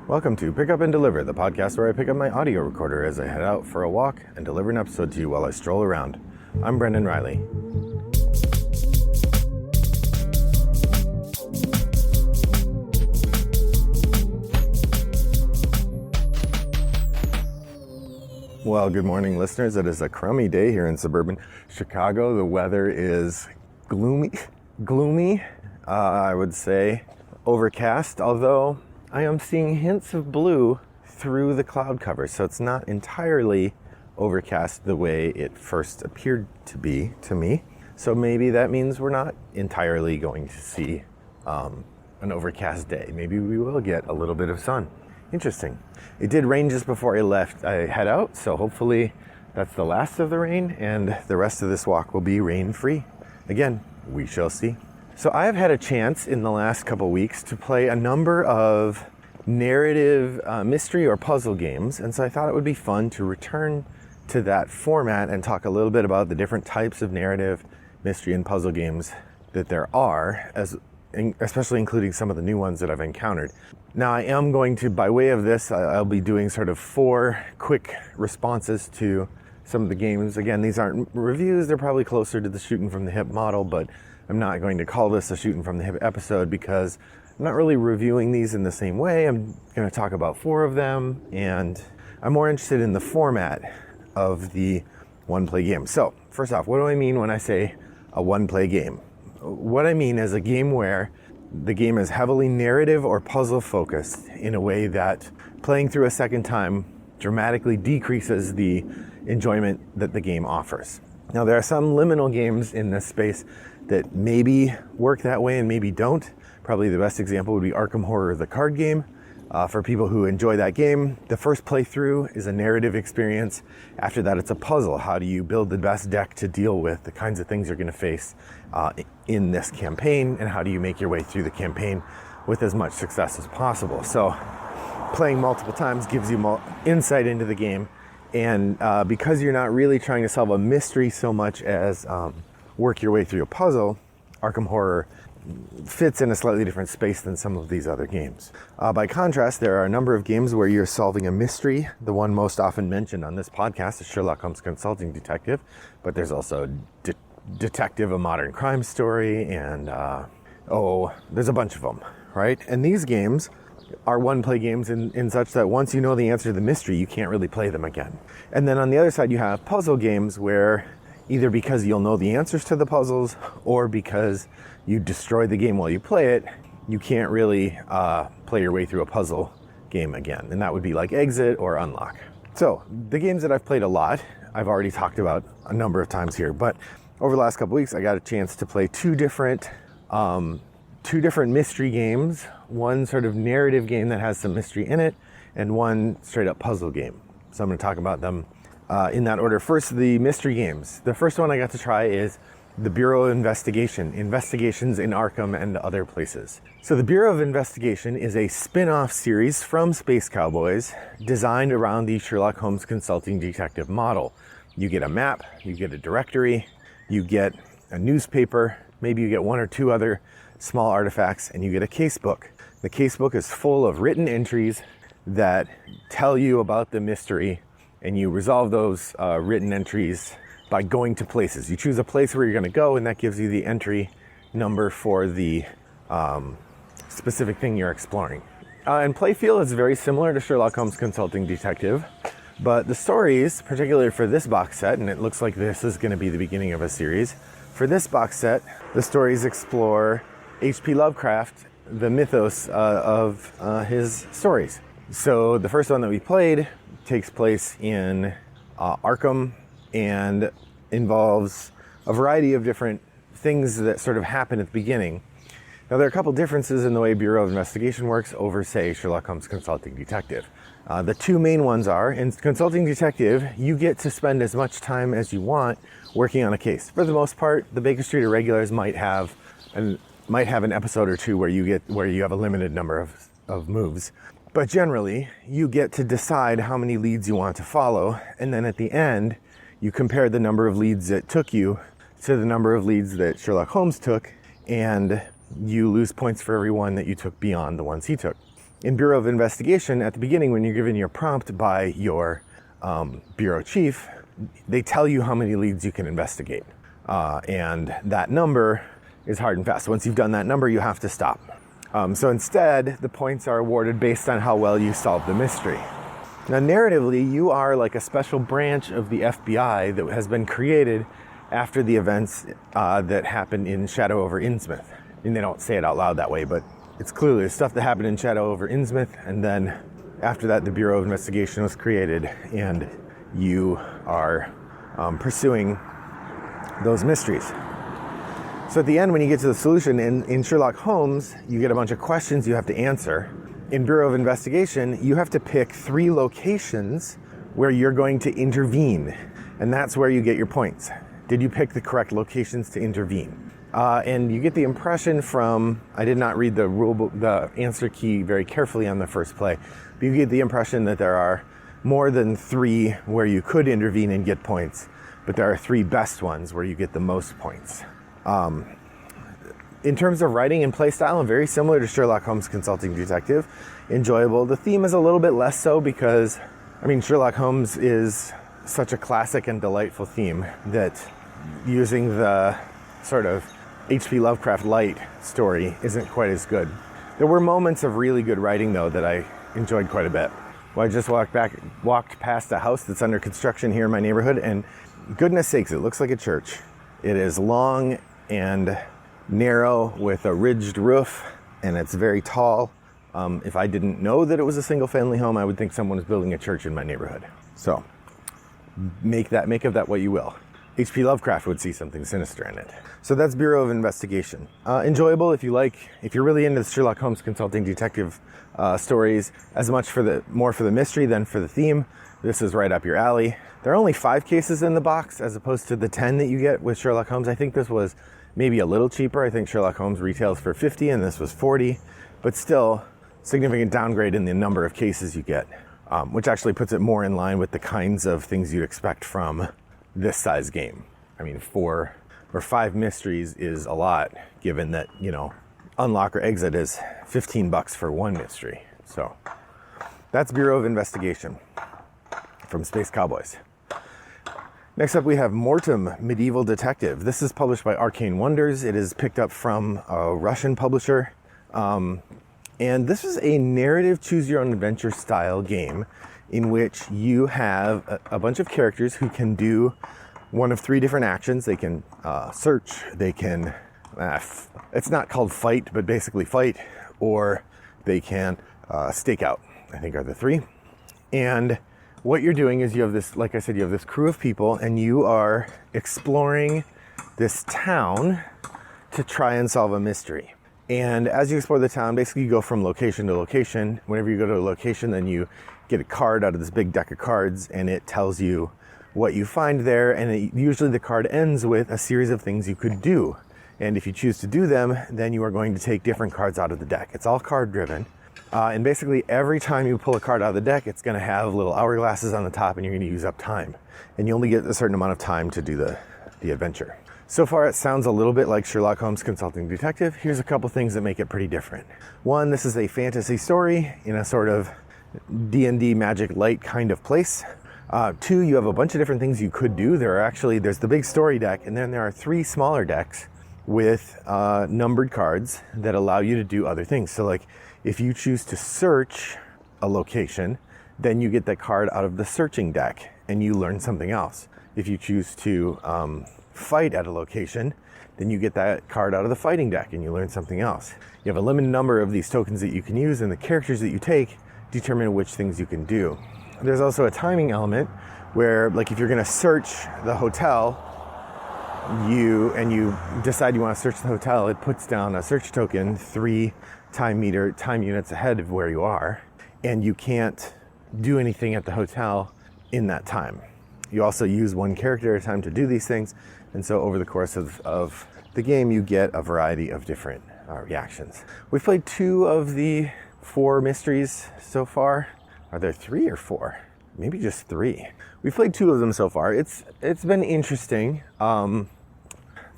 Welcome to Pick Up and Deliver, the podcast where I pick up my audio recorder as I head out for a walk and deliver an episode to you while I stroll around. I'm Brendan Riley. Well, good morning, listeners. It is a crummy day here in suburban Chicago. The weather is gloomy, I would say, overcast, although I am seeing hints of blue through the cloud cover, so it's not entirely overcast the way it first appeared to be to me. So maybe that means we're not entirely going to see an overcast day. Maybe we will get a little bit of sun. Interesting. It did rain just before I head out, so hopefully that's the last of the rain and the rest of this walk will be rain-free. Again, we shall see. So I have had a chance in the last couple weeks to play a number of narrative mystery or puzzle games, and so I thought it would be fun to return to that format and talk a little bit about the different types of narrative, mystery, and puzzle games that there are, especially including some of the new ones that I've encountered. Now I am going to, by way of this, I'll be doing sort of 4 quick responses to some of the games. Again, these aren't reviews, they're probably closer to the shooting from the hip model, but I'm not going to call this a shooting from the hip episode because I'm not really reviewing these in the same way. I'm going to talk about 4 of them, and I'm more interested in the format of the one-play game. So, first off, what do I mean when I say a one-play game? What I mean is a game where the game is heavily narrative or puzzle focused in a way that playing through a second time dramatically decreases the enjoyment that the game offers. Now, there are some liminal games in this space that maybe work that way and maybe don't. Probably the best example would be Arkham Horror, the card game. For people who enjoy that game, the first playthrough is a narrative experience. After that, it's a puzzle. How do you build the best deck to deal with the kinds of things you're going to face in this campaign, and how do you make your way through the campaign with as much success as possible? So playing multiple times gives you more insight into the game, and because you're not really trying to solve a mystery so much as work your way through a puzzle, Arkham Horror fits in a slightly different space than some of these other games. By contrast, there are a number of games where you're solving a mystery. The one most often mentioned on this podcast is Sherlock Holmes Consulting Detective, but there's also Detective, a Modern Crime Story, and there's a bunch of them, right? And these games are one-play games in such that once you know the answer to the mystery, you can't really play them again. And then on the other side, you have puzzle games where either because you'll know the answers to the puzzles or because you destroy the game while you play it, you can't really play your way through a puzzle game again. And that would be like Exit or Unlock. So the games that I've played a lot, I've already talked about a number of times here, but over the last couple weeks, I got a chance to play two different mystery games, one sort of narrative game that has some mystery in it, and one straight up puzzle game. So I'm going to talk about them in that order. First, the mystery games. The first one I got to try is the Bureau of Investigation, Investigations in Arkham and other places. So the Bureau of Investigation is a spin-off series from Space Cowboys designed around the Sherlock Holmes Consulting Detective model. You get a map, you get a directory, you get a newspaper, maybe you get 1 or 2 other small artifacts, and you get a casebook. The casebook is full of written entries that tell you about the mystery, and you resolve those written entries by going to places. You choose a place where you're going to go, and that gives you the entry number for the specific thing you're exploring. And playfield is very similar to Sherlock Holmes Consulting Detective, but the stories, particularly for this box set, and it looks like this is going to be the beginning of a series, for this box set, the stories explore H.P. Lovecraft, the mythos of his stories. So the first one that we played takes place in Arkham and involves a variety of different things that sort of happen at the beginning. Now, there are a couple differences in the way Bureau of Investigation works over, say, Sherlock Holmes Consulting Detective. The 2 main ones are, in Consulting Detective, you get to spend as much time as you want working on a case. For the most part, the Baker Street Irregulars might have an episode or 2 where you have a limited number of moves. But generally, you get to decide how many leads you want to follow, and then at the end, you compare the number of leads that took you to the number of leads that Sherlock Holmes took, and you lose points for every one that you took beyond the ones he took. in Bureau of Investigation, at the beginning when you're given your prompt by your bureau chief, they tell you how many leads you can investigate. And that number is hard and fast. Once you've done that number, you have to stop. So instead, the points are awarded based on how well you solve the mystery. Now, narratively, you are like a special branch of the FBI that has been created after the events that happened in Shadow over Innsmouth. And they don't say it out loud that way, but it's clearly the stuff that happened in Shadow over Innsmouth, and then after that, the Bureau of Investigation was created, and you are pursuing those mysteries. So at the end, when you get to the solution, in Sherlock Holmes, you get a bunch of questions you have to answer. In Bureau of Investigation, you have to pick 3 locations where you're going to intervene, and that's where you get your points. Did you pick the correct locations to intervene? And you get the impression from, I did not read the rulebook, the answer key very carefully on the first play, but you get the impression that there are more than 3 where you could intervene and get points, but there are 3 best ones where you get the most points. In terms of writing and play style, very similar to Sherlock Holmes Consulting Detective. Enjoyable. The theme is a little bit less so because, Sherlock Holmes is such a classic and delightful theme that using the sort of H.P. Lovecraft light story isn't quite as good. There were moments of really good writing, though, that I enjoyed quite a bit. Well, I just walked past a house that's under construction here in my neighborhood, and goodness sakes, it looks like a church. It is long and narrow with a ridged roof, and it's very tall. If I didn't know that it was a single-family home, I would think someone was building a church in my neighborhood. So make of that what you will. H.P. Lovecraft would see something sinister in it. So that's Bureau of Investigation. Enjoyable if you're really into Sherlock Holmes Consulting Detective stories, as much more for the mystery than for the theme. This is right up your alley. There are only 5 cases in the box as opposed to the 10 that you get with Sherlock Holmes. I think this was maybe a little cheaper. I think Sherlock Holmes retails for $50 and this was $40, but still significant downgrade in the number of cases you get, which actually puts it more in line with the kinds of things you'd expect from this size game. 4 or 5 mysteries is a lot, given that, unlock or exit is $15 for 1 mystery. So that's Bureau of Investigation from Space Cowboys. Next up, we have Mortem, Medieval Detective. This is published by Arcane Wonders. It is picked up from a Russian publisher. And this is a narrative choose-your-own-adventure style game in which you have a bunch of characters who can do one of 3 different actions. They can search, they can, it's not called fight, but basically fight, or they can stake out, I think are the 3. And what you're doing is you have this, like I said, you have this crew of people and you are exploring this town to try and solve a mystery. And as you explore the town, basically you go from location to location. Whenever you go to a location, then you get a card out of this big deck of cards and it tells you what you find there. And usually the card ends with a series of things you could do. And if you choose to do them, then you are going to take different cards out of the deck. It's all card driven. And basically every time you pull a card out of the deck, it's going to have little hourglasses on the top and you're going to use up time. And you only get a certain amount of time to do the adventure. So far it sounds a little bit like Sherlock Holmes Consulting Detective. Here's a couple things that make it pretty different. 1, this is a fantasy story in a sort of D&D Magic Light kind of place. 2, you have a bunch of different things you could do. There's the big story deck, and then there are 3 smaller decks with numbered cards that allow you to do other things. So like if you choose to search a location, then you get that card out of the searching deck and you learn something else. If you choose to fight at a location, then you get that card out of the fighting deck and you learn something else. You have a limited number of these tokens that you can use, and the characters that you take determine which things you can do. There's also a timing element where, like, if you're going to search the hotel, you decide you want to search the hotel, it puts down a search token 3 time units ahead of where you are, and you can't do anything at the hotel in that time. You also use 1 character at a time to do these things, and so over the course of the game you get a variety of different reactions. We've played 2 of the 4 mysteries so far. Are there 3 or 4? Maybe just 3. We've played 2 of them so far. It's been interesting.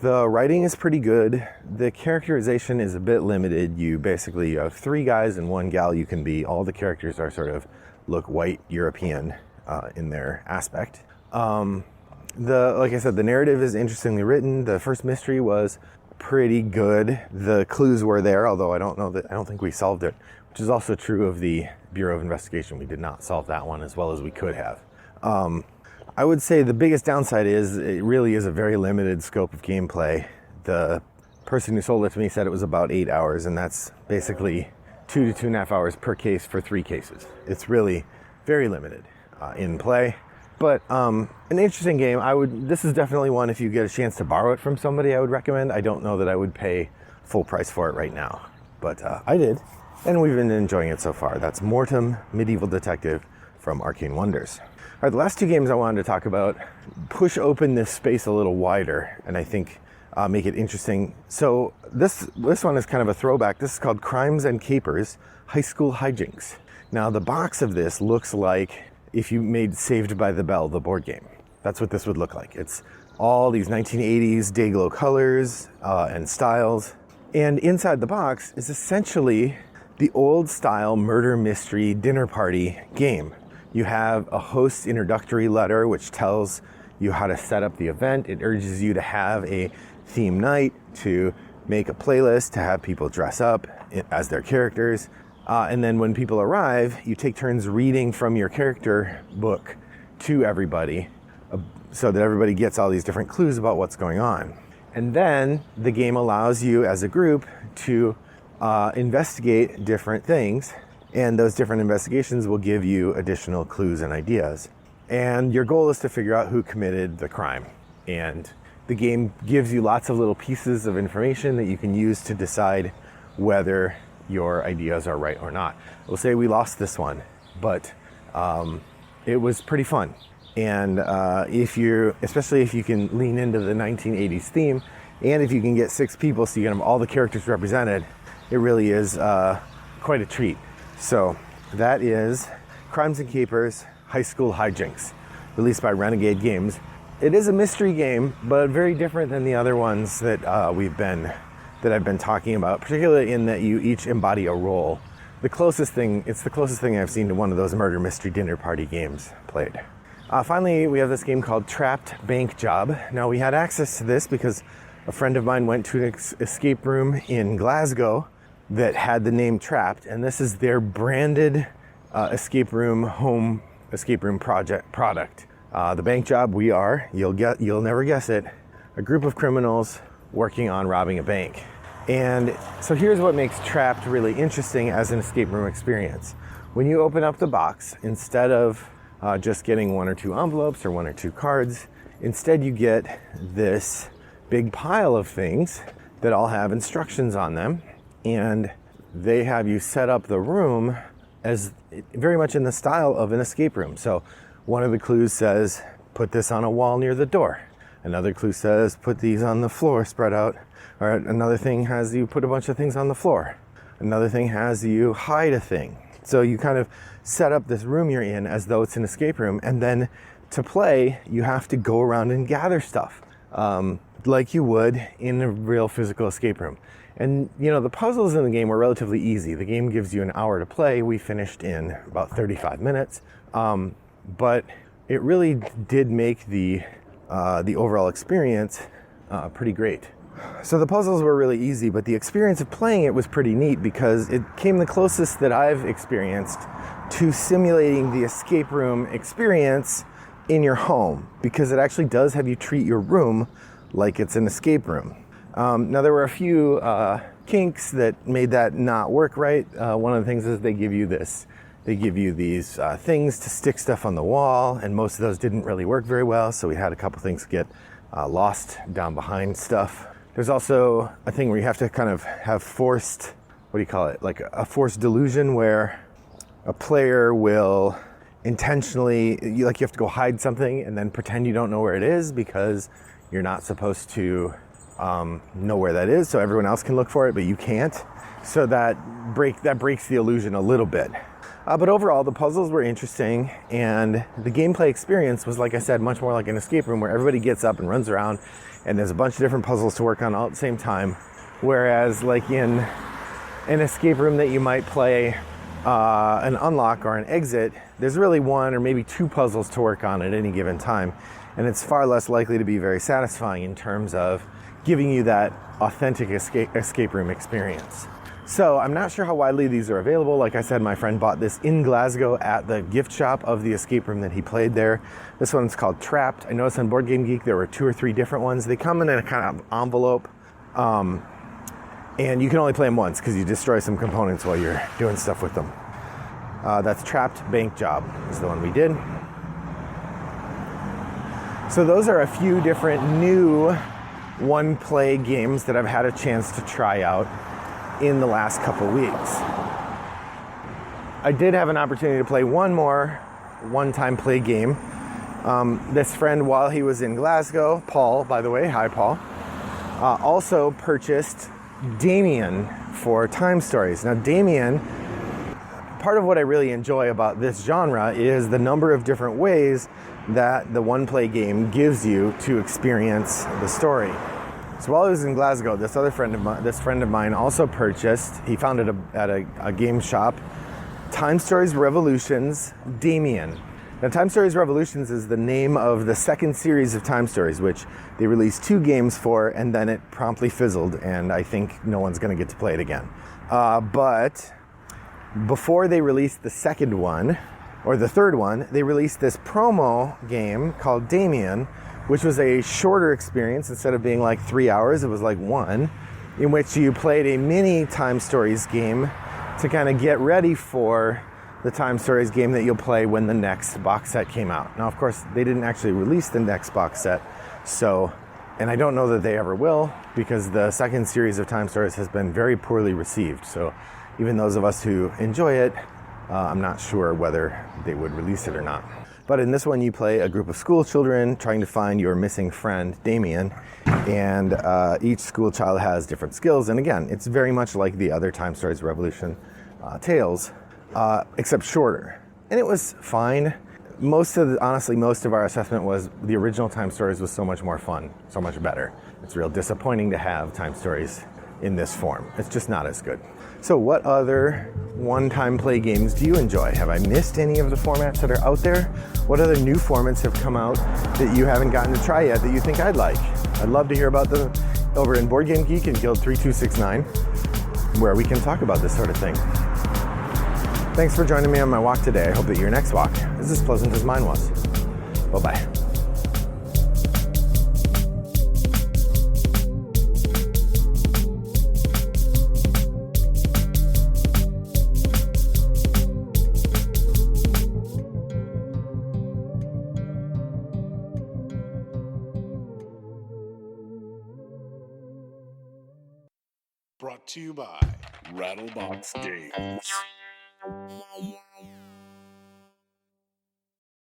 The writing is pretty good. The characterization is a bit limited. You have 3 guys and 1 gal you can be. All the characters are sort of look white European in their aspect. Like I said, the narrative is interestingly written. The first mystery was pretty good. The clues were there, although I don't think we solved it, which is also true of the Bureau of Investigation. We did not solve that one as well as we could have. I would say the biggest downside is it really is a very limited scope of gameplay. The person who sold it to me said it was about 8 hours, and that's basically 2 to 2.5 hours per case for 3 cases. It's really very limited in play, but an interesting game. This is definitely one, if you get a chance to borrow it from somebody, I would recommend. I don't know that I would pay full price for it right now, but I did, and we've been enjoying it so far. That's Mortem Medieval Detective from Arcane Wonders. All right, the last 2 games I wanted to talk about push open this space a little wider, and I think make it interesting. So this one is kind of a throwback. This is called Crimes and Capers: High School Hijinks. Now the box of this looks like if you made Saved by the Bell, the board game. That's what this would look like. It's all these 1980s Day-Glo colors and styles. And inside the box is essentially the old style murder mystery dinner party game. You have a host introductory letter which tells you how to set up the event. It urges you to have a theme night, to make a playlist, to have people dress up as their characters. And then when people arrive, you take turns reading from your character book to everybody so that everybody gets all these different clues about what's going on. And then the game allows you as a group to investigate different things, and those different investigations will give you additional clues and ideas. And your goal is to figure out who committed the crime. And the game gives you lots of little pieces of information that you can use to decide whether your ideas are right or not. We'll say we lost this one, but it was pretty fun. And especially if you can lean into the 1980s theme, and if you can get 6 people so you can have all the characters represented, it really is quite a treat. So that is Crimes and Capers: High School Hijinks, released by Renegade Games. It is a mystery game, but very different than the other ones that I've been talking about, particularly in that you each embody a role. It's the closest thing I've seen to one of those murder mystery dinner party games played. Finally, we have this game called Trapped Bank Job. Now, we had access to this because a friend of mine went to an escape room in Glasgow that had the name Trapped, and this is their branded home escape room product. The bank job, you'll never guess it, a group of criminals working on robbing a bank. And so here's what makes Trapped really interesting as an escape room experience. When you open up the box, instead of just getting 1 or 2 envelopes or 1 or 2 cards, instead you get this big pile of things that all have instructions on them, and they have you set up the room as very much in the style of an escape room. So one of the clues says, put this on a wall near the door. Another clue says, put these on the floor spread out. Or another thing has you put a bunch of things on the floor. Another thing has you hide a thing. So you kind of set up this room you're in as though it's an escape room. And then to play, you have to go around and gather stuff like you would in a real physical escape room. And the puzzles in the game were relatively easy. The game gives you an hour to play. We finished in about 35 minutes. But it really did make the overall experience pretty great. So the puzzles were really easy, but the experience of playing it was pretty neat because it came the closest that I've experienced to simulating the escape room experience in your home, because it actually does have you treat your room like it's an escape room. Now there were a few kinks that made that not work right. One of the things is they give you these things to stick stuff on the wall, and most of those didn't really work very well, so we had a couple things get lost down behind stuff. There's also a thing where you have to kind of have forced, like a forced delusion, where a player will intentionally, you have to go hide something and then pretend you don't know where it is because you're not supposed to know where that is, so everyone else can look for it, but you can't. So that breaks the illusion a little bit. But overall, the puzzles were interesting, and the gameplay experience was, like I said, much more like an escape room where everybody gets up and runs around, and there's a bunch of different puzzles to work on all at the same time. Whereas, like in an escape room that you might play an unlock or an exit, there's really one or maybe two puzzles to work on at any given time, and it's far less likely to be very satisfying in terms of giving you that authentic escape room experience. So I'm not sure how widely these are available. Like I said, my friend bought this in Glasgow at the gift shop of the escape room that he played there. This one's called Trapped. I noticed on Board Game Geek there were 2 or 3 different ones. They come in a kind of envelope, and you can only play them once because you destroy some components while you're doing stuff with them. That's Trapped Bank Job is the one we did. So those are a few different new one-play games that I've had a chance to try out in the last couple weeks. I did have an opportunity to play one more one-time play game. This friend, while he was in Glasgow, Paul, by the way, hi Paul, also purchased Damien for Time Stories. Now Damien, part of what I really enjoy about this genre is the number of different ways that the one-play game gives you to experience the story. So while I was in Glasgow, this friend of mine also purchased, he found it at a game shop, Time Stories Revolutions Damien. Now Time Stories Revolutions is the name of the second series of Time Stories, which they released 2 games for, and then it promptly fizzled, and I think no one's going to get to play it again. But before they released the second one, or the third one, they released this promo game called Damien, which was a shorter experience. Instead of being like 3 hours, it was like 1, in which you played a mini Time Stories game to kind of get ready for the Time Stories game that you'll play when the next box set came out. Now, of course, they didn't actually release the next box set, and I don't know that they ever will, because the second series of Time Stories has been very poorly received. So even those of us who enjoy it, I'm not sure whether they would release it or not. But in this one, you play a group of school children trying to find your missing friend, Damien, and each school child has different skills. And again, it's very much like the other Time Stories Revolution tales, except shorter. And it was fine. Honestly, most of our assessment was the original Time Stories was so much more fun, so much better. It's real disappointing to have Time Stories in this form. It's just not as good. So what other one-time play games do you enjoy? Have I missed any of the formats that are out there? What other new formats have come out that you haven't gotten to try yet that you think I'd like? I'd love to hear about them over in Board Game Geek and Guild 3269, where we can talk about this sort of thing. Thanks for joining me on my walk today. I hope that your next walk is as pleasant as mine was. Bye-bye. Brought to you by Rattlebox Games.